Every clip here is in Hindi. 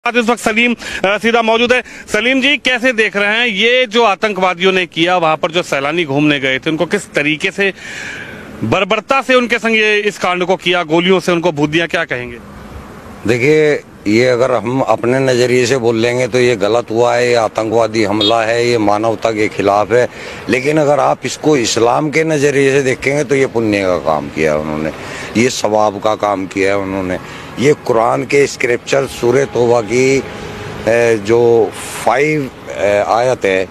इस वक्त सलीम सीधा मौजूद है। सलीम जी, कैसे देख रहे हैं ये जो आतंकवादियों ने किया, वहां पर जो सैलानी घूमने गए थे उनको किस तरीके से बर्बरता से उनके संग ये इस कांड को किया, गोलियों से उनको भूत दिया, क्या कहेंगे? देखिए, ये अगर हम अपने नज़रिए से बोल लेंगे तो ये गलत हुआ है, ये आतंकवादी हमला है, ये मानवता के खिलाफ है। लेकिन अगर आप इसको इस्लाम के नज़रिए से देखेंगे तो ये पुण्य का काम किया है उन्होंने, ये सवाब का काम किया है उन्होंने। ये कुरान के स्क्रिप्चर सूरह तौबा की जो 5 आयत है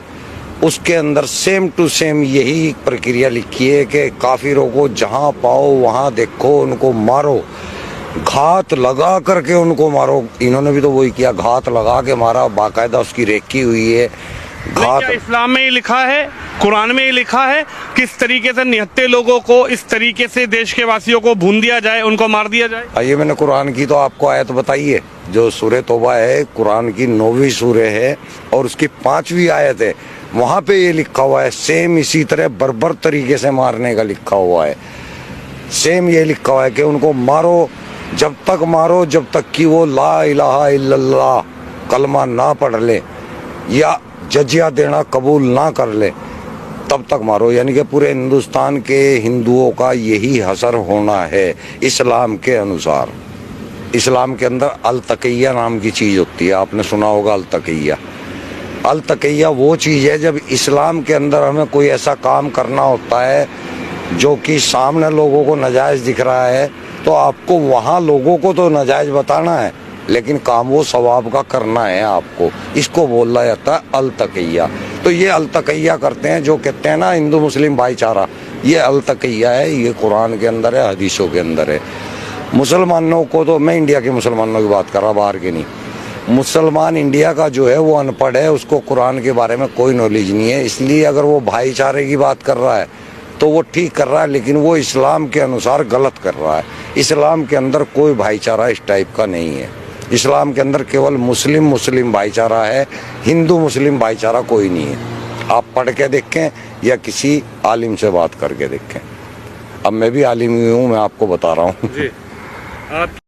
उसके अंदर सेम टू सेम यही प्रक्रिया लिखी है कि काफिरों को जहाँ पाओ वहाँ देखो, उनको मारो, घात लगा करके उनको मारो। इन्होंने भी तो वही किया, घात लगा के मारा, बाकायदा उसकी रेकी हुई है। घात क्या इस्लाम में ही लिखा है, कुरान में ही लिखा है किस तरीके से निहत्थे लोगों को इस तरीके से देश के वासियों को भून दिया जाए, उनको मार दिया जाए? आइए, मैंने कुरान की तो आपको आयत बताई है, जो सूरह तौबा है, कुरान की 9वीं सूरह है और उसकी 5वीं आयत है। वहां पे ये लिखा हुआ है, सेम इसी तरह बर्बर तरीके से मारने का लिखा हुआ है। सेम ये लिखा हुआ है कि उनको मारो, जब तक मारो जब तक कि वो ला इलाहा इल्लल्लाह कलमा ना पढ़ ले या जजिया देना कबूल ना कर ले, तब तक मारो। यानी कि पूरे हिंदुस्तान के हिंदुओं का यही हसर होना है इस्लाम के अनुसार। इस्लाम के अंदर अल तकिया नाम की चीज़ होती है, आपने सुना होगा अल तकिया। अल तकिया वो चीज़ है जब इस्लाम के अंदर हमें कोई ऐसा काम करना होता है जो कि सामने लोगों को नाजायज़ दिख रहा है, तो आपको वहाँ लोगों को तो नाजायज़ बताना है लेकिन काम वो सवाब का करना है आपको। इसको बोला जाता है अल तकिया। तो ये अल तकिया करते हैं, जो कहते हैं ना हिंदू मुस्लिम भाईचारा, ये अल तकिया है, ये कुरान के अंदर है, हदीसों के अंदर है। मुसलमानों को तो, मैं इंडिया के मुसलमानों की बात कर रहा, बाहर के नहीं। मुसलमान इंडिया का जो है वो अनपढ़ है, उसको कुरान के बारे में कोई नॉलेज नहीं है। इसलिए अगर वो भाईचारे की बात कर रहा है तो वो ठीक कर रहा है, लेकिन वो इस्लाम के अनुसार गलत कर रहा है। इस्लाम के अंदर कोई भाईचारा इस टाइप का नहीं है। इस्लाम के अंदर केवल मुस्लिम मुस्लिम भाईचारा है, हिंदू मुस्लिम भाईचारा कोई नहीं है। आप पढ़ के देखें या किसी आलिम से बात करके देखें। अब मैं भी आलिम ही हूँ, मैं आपको बता रहा हूँ।